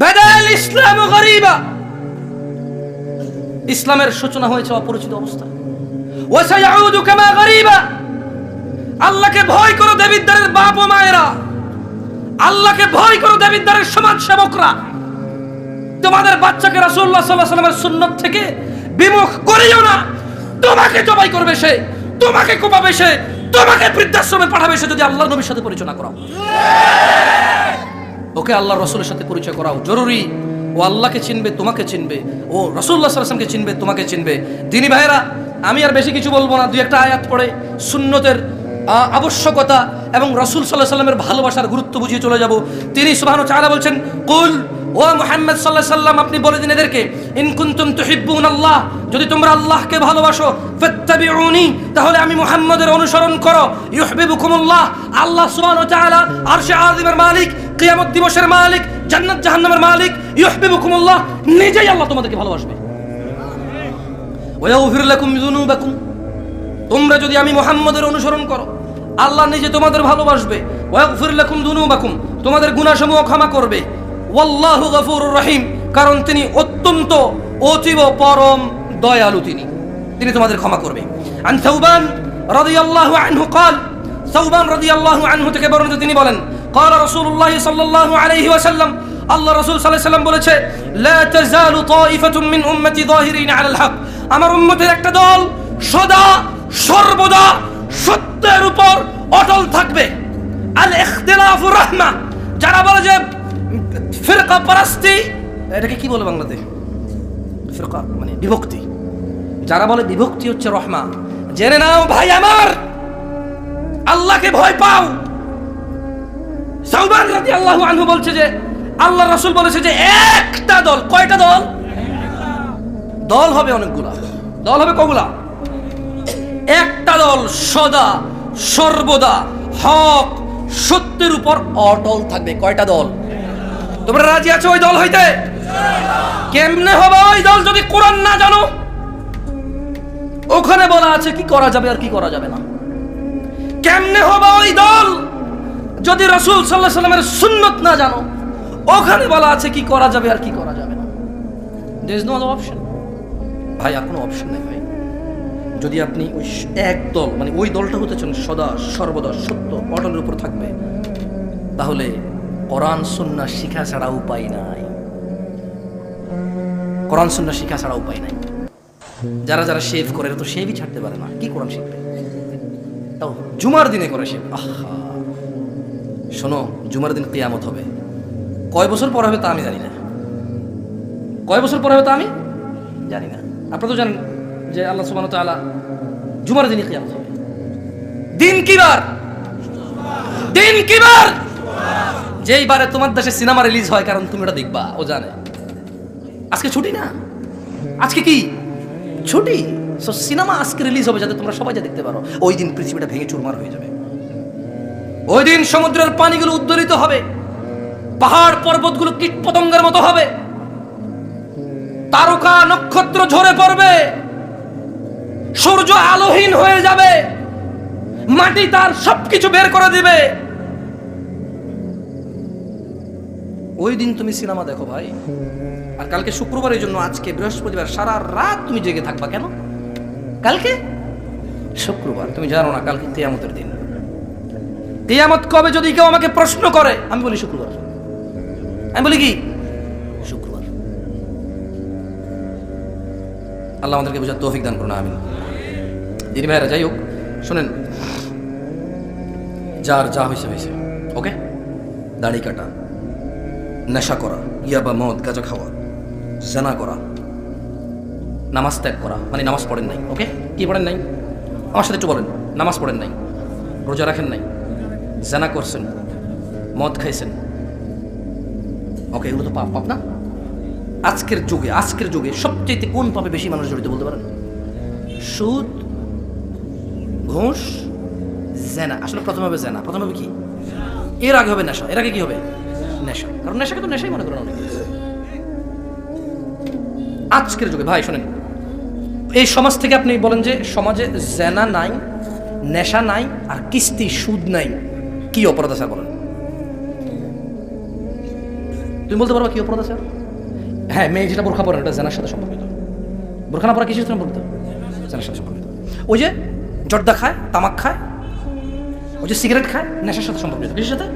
বাদাল ইসলাম গরীবা, ইসলামের সূচনা হয়েছে অপরিচিত অবস্থায়। ওয়া সায়াউদু কামা গরীবা, আল্লাহকে ভয় করো দেবিদ্বারের বাপ ও মায়েরা, আল্লাহকে ভয় করো দেবিদ্বারের সমাজ সেবকরা। তোমাদের বাচ্চাকে রাসূলুল্লাহ সাল্লাল্লাহু আলাইহি ওয়াসাল্লামের সুন্নাত থেকে বিমুখ করিও না। তোমাকে জবাই করবে সে, তোমাকে কোপাবে সে, তোমাকে বৃদ্ধাশ্রমে পাঠাবে সে যদি আল্লাহর নবীর সাথে পরিচয় না করাও। ওকে আল্লাহর রাসূলের সাথে পরিচয় করাও জরুরি। ও আল্লাহকে চিনবে, তোমাকে চিনবে, ও রাসূলুল্লাহ সাল্লাল্লাহু আলাইহি ওয়াসাল্লামকে চিনবে, তোমাকে চিনবে। দিনী ভাইরা, আমি আর বেশি কিছু বলবো না, দুই একটা আয়াত পড়ে সুন্নতের আবশ্যকতা এবং রাসূল সাল্লাল্লাহু আলাইহি ওয়াসাল্লামের ভালোবাসার গুরুত্ব বুঝিয়ে চলে যাব। তিনি সুবহানাহু ওয়া তাআলা বলছেন, কুল, ও মুহাম্মদ সাল্লাল্লাহু আলাইহি ওয়াসাল্লাম, আপনি বলে দিন এদেরকে, ইন কুনতুম তুহিব্বুনাল্লাহ, যদি তোমরা আল্লাহকে ভালোবাসো, ফাত্তাবিউনি, তাহলে আমি মুহাম্মদের অনুসরণ করো, ইউহিব্বুকুমুল্লাহ, আল্লাহ সুবহানাহু ওয়া তাআলা আরশে আযিমের মালিক, কিয়ামত দিবসের মালিক, জান্নাত জাহান্নামের মালিক, ইউহিব্বুকুমুল্লাহ, নিজেই আল্লাহ তোমাদেরকে ভালোবাসবে। ওয়া ইয়াগফির লাকুম যুনুবাকুম, তোমরা যদি আমি মুহাম্মদের অনুসরণ করো, আল্লাহ নিজে তোমাদের ভালোবাসবে। ওয়া ইয়াগফির লাকুম যুনুবাকুম, তোমাদের গুনাহসমূহ ক্ষমা করবে। ওয়াল্লাহু গফুরুর রহিম, কারণ তিনি অত্যন্ত অতীব পরম দয়ালু, তিনি তোমাদের ক্ষমা করবে। আন সাউবান রাদিয়াল্লাহু আনহু قال, সাউবান রাদিয়াল্লাহু আনহু থেকে বর্ণিত, তিনি বলেন, قال রাসূলুল্লাহ সাল্লাল্লাহু আলাইহি ওয়াসাল্লাম, আল্লাহ রাসূল সাল্লাল্লাহু আলাইহি ওয়াসাল্লাম বলেছে, লা তাযালু তাইফাতুম মিন উম্মতি যাহিরিন আলাল হক, আমার উম্মতের একটা দল সদা সর্বদা সত্যের উপর অটল থাকবে। আল ইখতিলাফু রাহমা, যারা বলে যে ফিরকা পারস্তি, এটাকে কি বলে বাংলাতে? ফিরকা মানে বিভক্তি। যারা বলে বিভক্তি হচ্ছে রহমা, জেনে নাও ভাই আমার, আল্লাহকে ভয় পাও। সাউবান রাদিয়াল্লাহু আনহু বলছে যে আল্লাহর রাসূল বলেছে যে একটা দল, কয়টা দল? দল হবে অনেকগুলা, দল হবে কগুলা? একটা দল সদা সর্বদা হক সত্যের উপর অটল থাকবে। কয়টা দল? তোমরা রাজি আছো ওই দল হইতে? কেমনে হবে ওই দল যদি কোরআন না জানো? ওখানে বলা আছে কি করা যাবে আর কি করা যাবে না। কেমনে হবে ওই দল যদি রাসূল সাল্লাল্লাহু আলাইহি ওয়াসাল্লামের সুন্নাত না জানো? ওখানে বলা আছে কি করা যাবে আর কি করা যাবে না। There is no other option ভাই, আর কোনো অপশন নেই ভাই। যদি আপনি ওই এক দল মানে ওই দলটা হতে চান সদা সর্বদা সত্য অটলের উপর থাকবে, তাহলে কোরআন সুন্নাহ শিখা ছাড়া উপায় নাই। কোরআন সুন্নাহ শিখা ছাড়া উপায় নাই। যারা যারা শেভ করে, তো শেভই ছাড়তে পারে না, কি কোরআন শিখবে? তাও জুমার দিনে করে শেভ। আহা, শোনো, জুমার দিন কিয়ামত হবে। কয় বছর পর হবে তা আমি জানি না, কয় বছর পর হবে তা আমি জানি না। আপনারা তো জানেন যে আল্লাহ সুবহানাহু ওয়া তাআলা জুমার দিনে কিয়ামত হবে। দিন কি বার? দিন কি বার? যেই বারে তোমার দেশে সিনেমা রিলিজ হয়, কারণ তুমি ওটা দেখবা, ও জানে। আজকে ছুটি না, আজকে কি ছুটি? সো সিনেমা আজকে রিলিজ হবে যাতে তোমরা সবাই যা দেখতে পারো। ওই দিন পৃথিবীটা ভেঙে চুরমার হয়ে যাবে। ওই দিন সমুদ্রের পানিগুলো উদ্দোলিত হবে, পাহাড় পর্বতগুলো কীট পতঙ্গের মতো হবে, তারকা নক্ষত্র ঝরে পড়বে, সূর্য আলোহীন হয়ে যাবে, মাটি তার সবকিছু বের করে দিবে। ওই দিন তুমি সিনেমা দেখো ভাই। আর কালকে শুক্রবার, এই জন্য আজকে বৃহস্পতিবার, সারা রাত তুমি জেগে থাকবা। কেন? কালকে শুক্রবার, তুমি জানো না কালকে কিয়ামতের দিন। কিয়ামত কবে যদি কেউ আমাকে প্রশ্ন করে, আমি বলি শুক্রবার। আমি বলি কি? শুক্রবার। আল্লাহ আমাদেরকে বোঝার তৌফিক দান করুন, আমিন। দিদি ভাইরা, যাই হোক, শোনেন, যার যা হয়েছে হয়েছে, ওকে? দাড়ি কাটা, নেশা করা, ইয়াবা, মদ, গাঁজা খাওয়া, জানা করা, নামাজ ত্যাগ করা, মানে নামাজ পড়েন নাই, ওকে? কি পড়েন নাই? আমার সাথে একটু বলেন। নামাজ পড়েন নাই, রোজা রাখেন নাই, জানা করছেন, মদ খাইছেন, ওকে? এগুলো তো পাপ, পাপ না? আজকের যুগে সবচেয়ে কোন পাপে বেশি মানুষ জড়িত বলতে পারেন? সুদ, ঘুষ, জেনা। আসলে প্রথমে হবে জেনা, প্রথমে হবে কি? এর আগে হবে নেশা, এর আগে কি হবে? নেশা। কারণ নেশাকে তো নেশাই মনে করেন অনেকে। আজকের যুগে ভাই শোনেন, এই সমাজ থেকে আপনি বলেন যে সমাজে জেনা নাই, নেশা নাই, আর কিস্তি সুদ নাই, কি অপরাধ আছে বলেন? তুমি বলতে পারবা কি অপরাধ আছে? হ্যাঁ, মেয়ে যেটা বোরখা পরে এটা জেনার সাথে সম্পর্কিত। বোরখা না পরা কিসের সাথে সম্পর্কিত? জেনার সাথে সম্পর্কিত। ওই যে জর্দা খায়, তামাক খায়, ওই যে সিগারেট খায়, নেশার সাথে সম্পর্কিত। কিসের সাথে?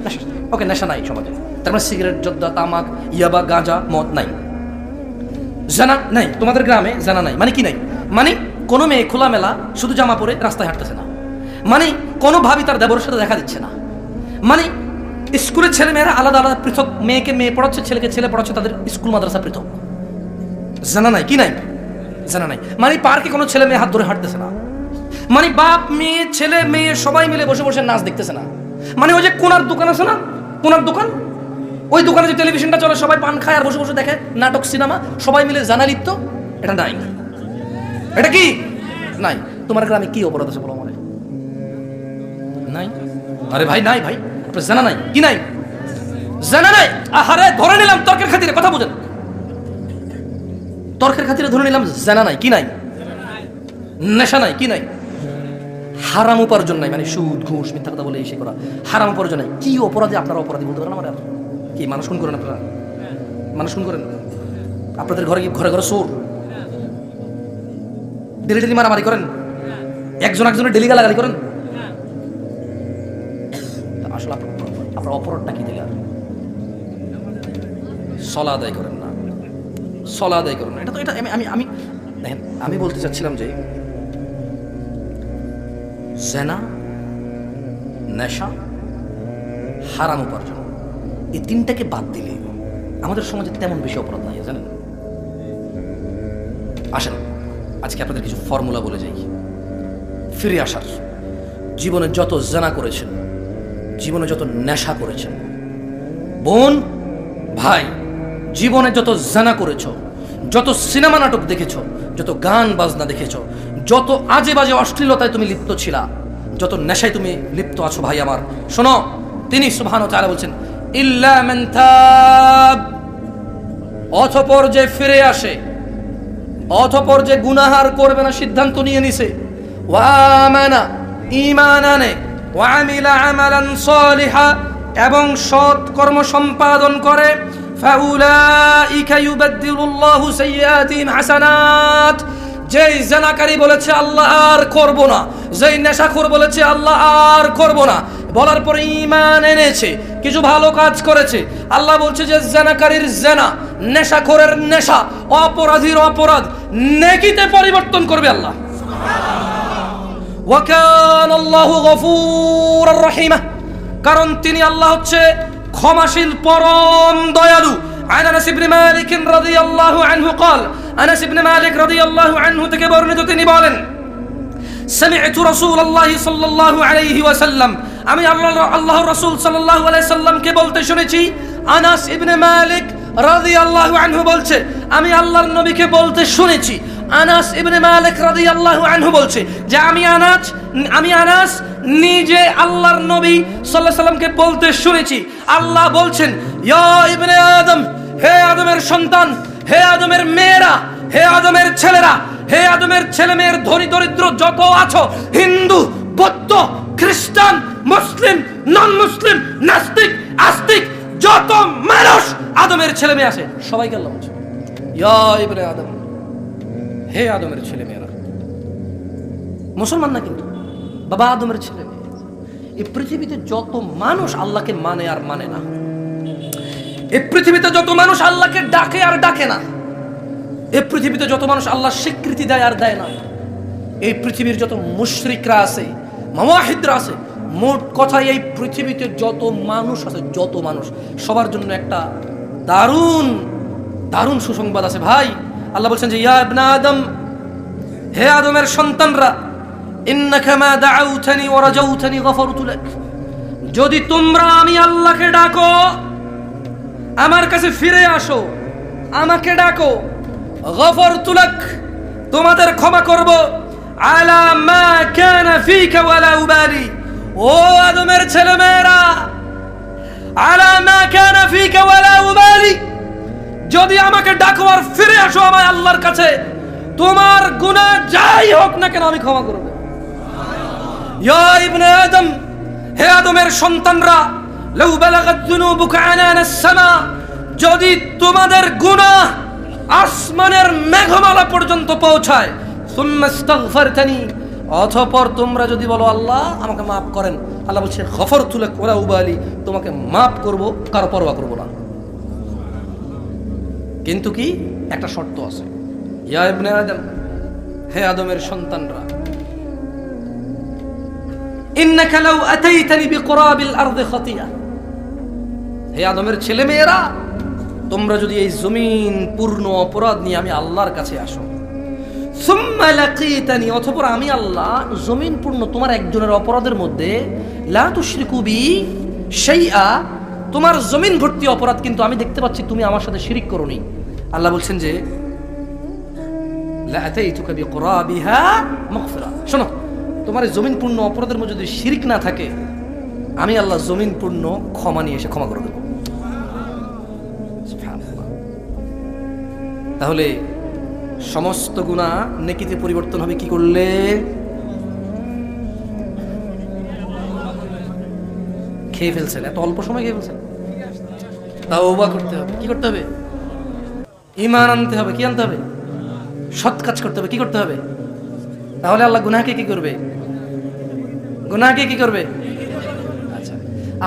নেশার সাথে। ওকে, নেশা নাই সমাজে, তার মানে সিগারেট, জর্দা, তামাক, ইয়াবা, গাঁজা, মদ নাই। জানা নাই তোমাদের গ্রামে, জানা নাই মানে কি নাই? মানে কোনো মেয়ে খোলামেলা শুধু জামা পরে রাস্তায় হাঁটতেছে না, মানে কোনো ভাবি তার দেবরের সাথে দেখা দিচ্ছে না, মানে স্কুলের ছেলে মেয়েরা আলাদা আলাদা পৃথক, মেয়েকে মেয়ে পড়াচ্ছে, ছেলেকে ছেলে পড়াচ্ছে, তাদের স্কুল মাদ্রাসা পৃথক। জানা নাই কি নাই? জানা নাই মানে পার্কে কোনো ছেলে মেয়ে হাত ধরে হাঁটতেছে না, মানে বাপ মেয়ে ছেলে মেয়ে সবাই মিলে বসে বসে নাচ দেখতেছে না, মানে ওই যে কোনার দোকান আছে না, কোনার দোকান, ওই দোকানে যে টেলিভিশনটা চলে সবাই পান খায় আর বসে বসে দেখে নাটক সিনেমা, সবাই মিলে জানা লিপ্ত, এটা নাই। এটা কি নাই? তোমার গ্রামে কি অপরাধ আছে বলো? মনে নাই? আরে ভাই নাই, ভাই আপনার জানা নাই কি নাই? জানা নাই। আহারে ধরে নিলাম তর্কের খাতিরে, কথা বুঝেন, তর্কের খাতিরে ধরে নিলাম জানা নাই কি নাই? নেশা নাই কি নাই? হারাম উপার্জন নাই, মানে সুদ ঘুষ মিথ্যা কথা বলে এসে করা, হারাম উপার্জন নাই। কি অপরাধে আপনারা অপরাধী বলতে পারেন? আমার কি মানুষ খুন করেন আপনারা? মানুষ খুন করেন? আপনাদের ঘরে কি ঘরে ঘরে চোর? ডেলি ডেলি মারামারি করেন? একজন একজনের ডেলি গালাগালি করেন? আসলে আপনার অপরাধটা কি দিলে? সলা আদায় করেন না, সলা আদায় করেন না। এটা তো এটা আমি আমি দেখেন, আমি বলতে চাচ্ছিলাম যে জেনা, নেশা, হারাম উপার্জন, এই তিনটাকে বাদ দিলে আমাদের সমাজে তেমন বেশি অপরাধ নাই, জানেন? আসেন আজকে আপনাদের কিছু ফর্মুলা বলে যাই ফিরে আসার। জীবনে যত জেনা করেছেন, জীবনে যত নেশা করেছেন, বোন ভাই, জীবনে যত জেনা করেছ, যত সিনেমা নাটক দেখেছ, যত গান বাজনা দেখেছ, যত আজে বাজে অশ্লীলতায় তুমি লিপ্ত ছিলা, যত নেশায় তুমি লিপ্ত আছো, ভাই আমার শোনো, তিনি সুবহানাহু ওয়া তাআলা বলছেন ইল্লা মান তাব, অতঃপর যে ফিরে আসে, অতঃপর যে গুনাহার করবে না সিদ্ধান্ত নিয়ে নিছে, ওয়া আমানা, ঈমান আনে, ওয়া আমিলা আমালান সালিহা, এবং সৎ কর্ম সম্পাদন করে, ফাউলাইকা ইউবাদদিলুল্লাহু সাইয়্যাতিহিম হাসানাত, যেই জানাকারী বলেছে আল্লাহ আর করব না, যেই নেশাখোর বলেছে আল্লাহ আর করব না, বলার পরে ঈমান এনেছে, কিছু ভালো কাজ করেছে, আল্লাহ বলছে যে জানাকারীর জানা, নেশাখোরের নেশা, অপরাধীর অপরাধ নেকিতে পরিবর্তন করবে আল্লাহ। ওয়া কানাল্লাহু গফুরুর রহিমা, কারণ তিনি আল্লাহ হচ্ছে ক্ষমাশীল, পরম দয়ালু। আন আনাস ইবনে মালিক রাদিয়াল্লাহু আনহু قال, আনাস ইবনে মালিক রাদিয়াল্লাহু আনহু থেকে বর্ণিত, তিনি বলেন সামি'তু রাসূলুল্লাহি সাল্লাল্লাহু আলাইহি ওয়াসাল্লাম, আমি আল্লাহর রাসূল সাল্লাল্লাহু আলাইহি সাল্লামকে বলতে শুনেছি। আনাস ইবনে মালিক রাদিয়াল্লাহু আনহু বলছে আমি আল্লাহর নবীকে বলতে শুনেছি। আনাস ইবনে মালিক রাদিয়াল্লাহু আনহু বলছে যে আমি আনাস নিজে আল্লাহর নবী সাল্লাল্লাহু আলাইহি সাল্লামকে বলতে শুনেছি। আল্লাহ বলছেন ইয়া ইবনে আদম, হে আদমের সন্তান, হে আদমের মেয়েরা, হে আদমের ছেলেরা, হে আদমের ছেলে মেয়ের ধনী দরিদ্র যত আছো, হিন্দু, বৌদ্ধ, খ্রিস্টান, মুসলিম, নন মুসলিম, নাস্তিক, আস্তিক, যত মানুষ আদমের ছেলে মেয়ে আছে সবাইকে আল্লাহ বলছে ইয়া ইবনে আদম, হে আদমের ছেলে মেয়েরা। মুসলমান না কিন্তু, বাবা আদমের ছেলে মেয়ে। এই পৃথিবীতে যত মানুষ আল্লাহকে মানে আর মানে না, এই পৃথিবীতে যত মানুষ আল্লাহকে ডাকে আর ডাকে না, এই পৃথিবীতে যত মানুষ আল্লাহর স্বীকৃতি দেয় আর দেয় না, এই পৃথিবীর যত মুশরিকরা আছে, মুওয়াহিদরা আছে, মোট কথাই এই পৃথিবীতে যত মানুষ আছে, যত মানুষ, সবার জন্য একটা দারুণ দারুণ সুসংবাদ আছে ভাই। আল্লাহ বলছেন যে ইয়া ইবনে আদম, হে আদমের সন্তানরা, ইন্নাকা মা দাআউতানি ওয়া রাজাউতানি গফারতু লাক, যদি তোমরা আমি আল্লাহকে ডাকো, আমার কাছে ফিরে আসো, আমাকে ডাকো, গফারতু লাক, তোমাদের ক্ষমা করব, আলা মা কানা ফিকা ওয়ালা উবালি, ও আদমের ছেলেমেয়েরা, আলা মা কানা ফিকা ওয়ালা উবালি, যদি আমাকে ডাকো আর ফিরে আসো আমার আল্লাহর কাছে, তোমার গুনাহ যাই হোক না কেন আমি ক্ষমা করব। ইয়া ইবনে আদম, হে আদমের সন্তানরা, লাউ বালাগাত যুনুবুকা আনানাস সামা, যদি তোমাদের গুনাহ আসমানের মেঘমালা পর্যন্ত পৌঁছায়, সুম্মা ইস্তাগফারতানি, অতঃপর তোমরা যদি বলো আল্লাহ আমাকে মাফ করেন, আল্লাহ বলছে গফরতু লাক ওয়া লা উবালি, তোমাকে মাফ করব, কারো পরোয়া করব না। কিন্তু কি একটা শর্ত আছে, ইয়া ইবনে আদম, হে আদমের সন্তানরা, ইন্নাকা লাউ আতাইতানি বিকুরাবিল আরদি খাতিয়া, হে আদমের ছেলে মেয়েরা, তোমরা যদি এই জমিন পূর্ণ অপরাধ নিয়ে আমি আল্লাহর কাছে আসো, সুম্মা লাকিতানি, অতঃপর আমি আল্লাহ জমিন পূর্ণ তোমার একজনের অপরাধের মধ্যে লা তুশরিকু বি শাইআ, তোমার জমিন ভর্তি অপরাধ কিন্তু আমি দেখতে পাচ্ছি তুমি আমার সাথে শিরিক করোনি, আল্লাহ বলছেন যে লা আতাইতুকা বিকুরাবিহা মাগফিরা, শোনো, তোমার এই জমিন পূর্ণ অপরাধের মধ্যে যদি শিরিক না থাকে, আমি আল্লাহ জমিন পূর্ণ ক্ষমা নিয়ে এসে ক্ষমা করে দেব। তাহলে সমস্ত গুনাহ নেকিতে পরিবর্তন হবে কি করলে? খেয়ে ফেলছেন, এত অল্প সময় খেয়ে ফেলছেন, তাওবা করতে হবে। কি করতে হবে? ঈমান আনতে হবে। কি আনতে হবে? সৎ কাজ করতে হবে। কি করতে হবে? তাহলে আল্লাহ গুনাহকে কি করবে? গুনাহকে কি করবে? আচ্ছা,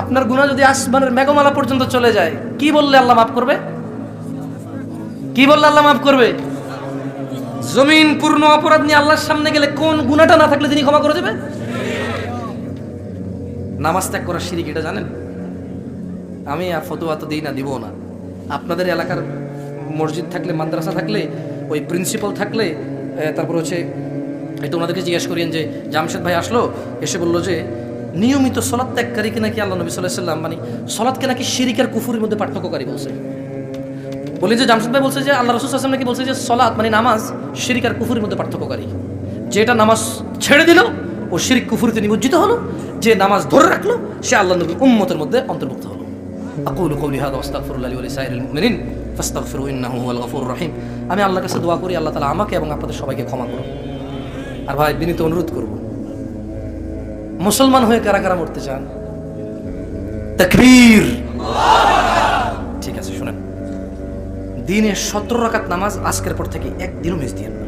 আপনার গুনাহ যদি আসমানের মেঘমালা পর্যন্ত চলে যায়, কি বললে আল্লাহ মাফ করবে? কি বললে আল্লাহ মাফ করবে? জমিন পূর্ণ অপরাধ নিয়ে আল্লাহর সামনে গেলে কোন গুনাহটা না থাকলে তিনি ক্ষমা করে দেবে? নামাজ ত্যাগ করা শিরক, এটা জানেন? আমি আর ফতোয়া তো দিই না, দিব না। আপনাদের এলাকার মসজিদ থাকলে, মাদ্রাসা থাকলে, ওই প্রিন্সিপাল থাকলে, তারপর হচ্ছে এটা ওনাদেরকে জিজ্ঞেস করিয়েন যে জামশেদ ভাই আসলো, এসে বললো যে নিয়মিত সলাৎ ত্যাগকারীকে নাকি আল্লাহ নবী সাল্লাল্লাহু আলাইহি ওয়াসাল্লাম মানে সলাৎকে নাকি শিরক আর কুফরের মধ্যে পার্থক্যকারী বলছে। বলি যে জামশেদ ভাই বলছে যে আল্লাহ রাসূল সাল্লাল্লাহু আলাইহি ওয়াসাল্লাম নাকি বলছে যে সলাৎ মানে নামাজ শিরক আর কুফরের মধ্যে পার্থক্যকারী, যেটা নামাজ ছেড়ে দিল ও শিরক কুফরিতে নিমজ্জিত হলো, যে নামাজ ধরে রাখলো সে আল্লাহ নবীর উম্মতের মধ্যে অন্তর্ভুক্ত হলো। আকুলু কওলি হাযা ওয়াস্তাগফিরুল্লাহ লি ওয়া লিসাইরিল মুমিনিন ফাস্তাগফিরু ইন্নাহু হুয়াল গফুরুর রহিম। আমি আল্লাহর কাছে দোয়া করি আল্লাহ তাআলা আমাকে এবং আপনাদের সবাইকে ক্ষমা করুন। আর ভাই বিনীত অনুরোধ করব, মুসলমান হয়ে কারা কারা মরতে চান? তাকবীর। ঠিক আছে, শুনেন, দিনে 17 রাকাত নামাজ আজকের পর থেকে একদিনও মিস দিয়েন না।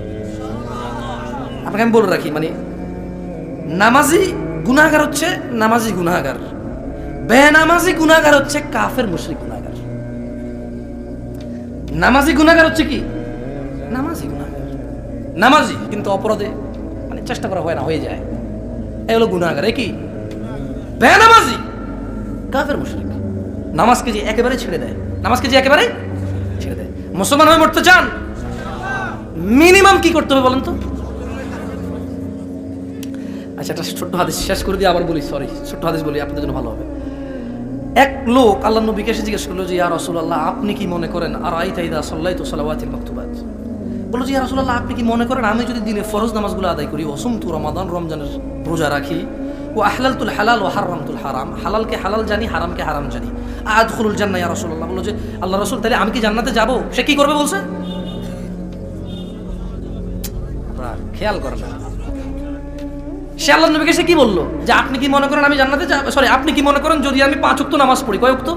আপনাকে আমি বলে রাখি, মানে নামাজি গুনাহগার হচ্ছে নামাজি গুনাহগার, বেনামাজি গুনাহগার হচ্ছে কাফের মুশরিক গুনাহগার। নামাজি গুনাহগার হচ্ছে কি? নামাজি গুনাহগার, নামাজি কিন্তু অপরাধে মানে চেষ্টা করা হয় না, হয়ে যায়, এই হলো গুনাহগার। কি? বেনামাজি কাফের মুশরিক। নামাজকে যে একেবারে ছেড়ে দেয়, নামাজকে যে একেবারে ছেড়ে দেয়। মুসলমান হয়ে মরতে চান, মিনিমাম কি করতে হবে বলেন তো? আচ্ছা, একটা ছোট্ট হাদিস শেষ করে দিয়ে আবার বলি, সরি, ছোট্ট হাদিস বলি, আপনাদের জন্য ভালো হবে। এক লোক আল্লাহ নবীকে এসে জিজ্ঞেস করলো যে ইয়া রাসূলুল্লাহ, আপনি কি মনে করেন আর আইতা ইদা সাল্লাইতু সালাওয়াতিল মাকতুবাত, বললো যে ইয়া রাসূলুল্লাহ, আপনি কি মনে করেন আমি যদি দিনে ফরজ নামাজগুলো আদায় করি, ওয়াসুমতু রমাদান, রমজানের রোজা রাখি, ও আহলালতুল হালাল ওয়া হারামতুল হারাম, হালালকে হালাল জানি, হারামকে হারাম জানি, আদখুলুল জান্নাহ ইয়া রাসূলুল্লাহ, বললো যে আল্লাহ রাসূল তাহলে আমি কি জান্নাতে যাব? সে কি করবে বলছে? খেয়াল করেন, সে আল্লাহ নবীকে সে কি বললো যে আপনি কি মনে করেন আমি জান্নাতে যাব, সরি, আপনি কি মনে করেন যদি আমি 5 ওয়াক্ত নামাজ পড়ি, কয় ওয়াক্ত?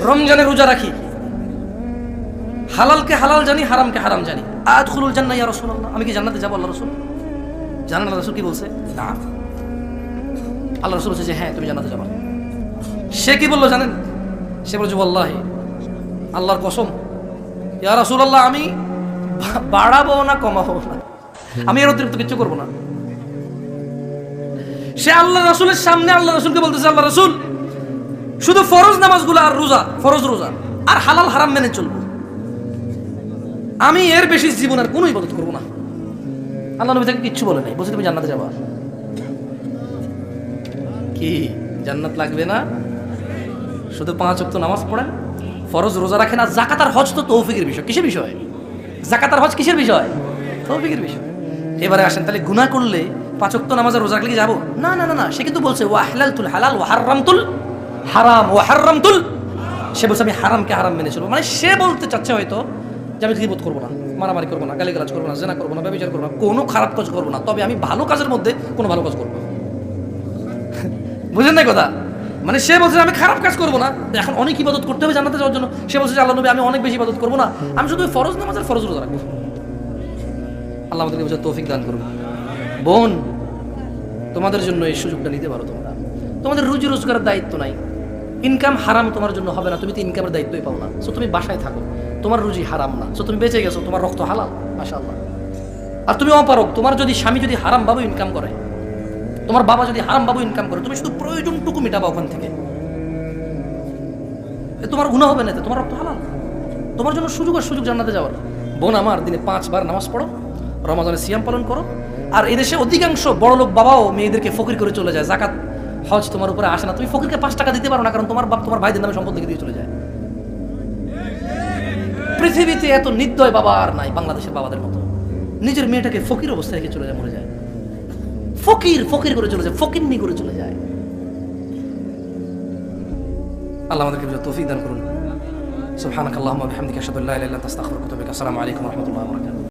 রমজানে রোজা রাখি, হালালকে হালাল জানি, হারামকে হারাম জানি, আদখুলুল জান্নাহ ইয়া রাসূলুল্লাহ, আমি কি জান্নাতে যাব? আল্লাহ রাসূল জানেন আল্লাহ রাসূল কি বলছে? না। আল্লাহ রাসূল বলছে যে হ্যাঁ তুমি জান্নাতে যাবা। সে কি বললো জানেন? সে বলছে ওয়াল্লাহি, আল্লাহর কসম, ইয়া রাসূলুল্লাহ, আমি বাড়াবো না কমাবো না, আমি এর অতিরিক্ত কিছু করবো না। সে আল্লাহ রাসূলের সামনে আল্লাহ রাসূলকে বলতেছে, আল্লাহ রাসূল, শুধু ফরজ নামাজগুলো আর রোজা, ফরজ রোজা আর হালাল হারাম মেনে চলবো, আমি এর বেশি জীবন আর কোনো ইবাদত করবো না। আল্লাহ নবী তাকে কিচ্ছু বলে নাই, বলছে তুমি জান্নাতে যাবা। কি জান্নাত লাগবে না? শুধু 5 ওয়াক্ত নামাজ পড়েন, ফরজ রোজা রাখেন, আর যাকাত আর হজ তো তৌফিকের বিষয়। কিসের বিষয়? যাকাত আর হজ কিসের বিষয়? তৌফিকের বিষয়। এবারে আসেন, তাহলে গুনাহ করলে 5 ওয়াক্ত নামাজ আর রোজা রাখলে কি যাবো? না না না না, সে কিন্তু বলছে ওয়া আহলালতুল হালাল ওয়া হারামতুল হারাম ওয়া হারামতুল, সে বলছে আমি হারামকে হারাম মেনে চলবো। মানে সে বলতে চাচ্ছে হয়তো যে আমি গীবত করবো না, মারামারি করবো না, গালিগালাজ করবো না, জেনা করবো না, ব্যভিচার করবো না, কোনো খারাপ কাজ করবো না, তবে আমি ভালো কাজের মধ্যে কোনো ভালো কাজ করবো। বুঝেন না কথা? মানে সে বলছে আমি খারাপ কাজ করবো না, এখন অনেক ইবাদত করতে হবে জান্নাতে যাওয়ার জন্য। সে বলছে যে আল্লাহ নবী আমি অনেক বেশি ইবাদত করবো না, আমি শুধু ফরজ নামাজ আর ফরজ রোজা রাখবো। আল্লাহ আমাদেরকে বুঝে তৌফিক দান করুন। বোন, তোমাদের জন্য এই সুযোগটা নিতে পারো। তোমরা তোমাদের রুজি রোজগারের দায়িত্ব নাই, ইনকাম হারাম তোমার জন্য হবে না, তুমি তো ইনকামের দায়িত্বই পাও না। সো তুমি বাসায় থাকো, তোমার রুজি হারাম না, সো তুমি বেঁচে গেছো, তোমার রক্ত হালাল মাশাআল্লাহ। আর তুমি অপারক, তোমার যদি স্বামী যদি হারাম ভাবে ইনকাম করে, তোমার বাবা যদি হারাম ভাবে ইনকাম করে, তুমি শুধু প্রয়োজনটুকু মেটাবা ওখান থেকে, তোমার গুনাহ হবে না, তোমার রক্ত হালাল, তোমার জন্য সুযোগ আর সুযোগ জান্নাতে যাওয়ার। বোন আমার, দিনে 5 বার নামাজ পড়ো, রমাদানে সিয়াম পালন করো। আর এদেশে অধিকাংশ বড়লোক বাবাও মেয়েদেরকে ফকির করে চলে যায়। জাকাত হজ তোমার উপরে আসে না, তুমি ফকিরকে 5 টাকা দিতে পারো না, কারণ তোমার বাপ তোমার ভাইদের নামে সম্পদ দিয়ে চলে যায়। পৃথিবীতে এত নির্দয় বাবা আর নাই বাংলাদেশের বাবাদের মতো। নিজের মেয়েটাকে ফকির অবস্থায় রেখে চলে যায়, মরে যায়। ফকির করে চলে যায়, ফকিন্নি করে চলে যায়। আল্লাহ আমাদেরকে তৌফিক দান করুন। সুবহানাকাল্লাহুম্মা ওয়া বিহামদিকা আশহাদু আল্লা ইলাহা ইল্লা আনতা আস্তাগফিরুকা ওয়া আতুবু ইলাইক। আসসালামু আলাইকুম ওয়া রাহমাতুল্লাহি ওয়া বারাকাতুহু।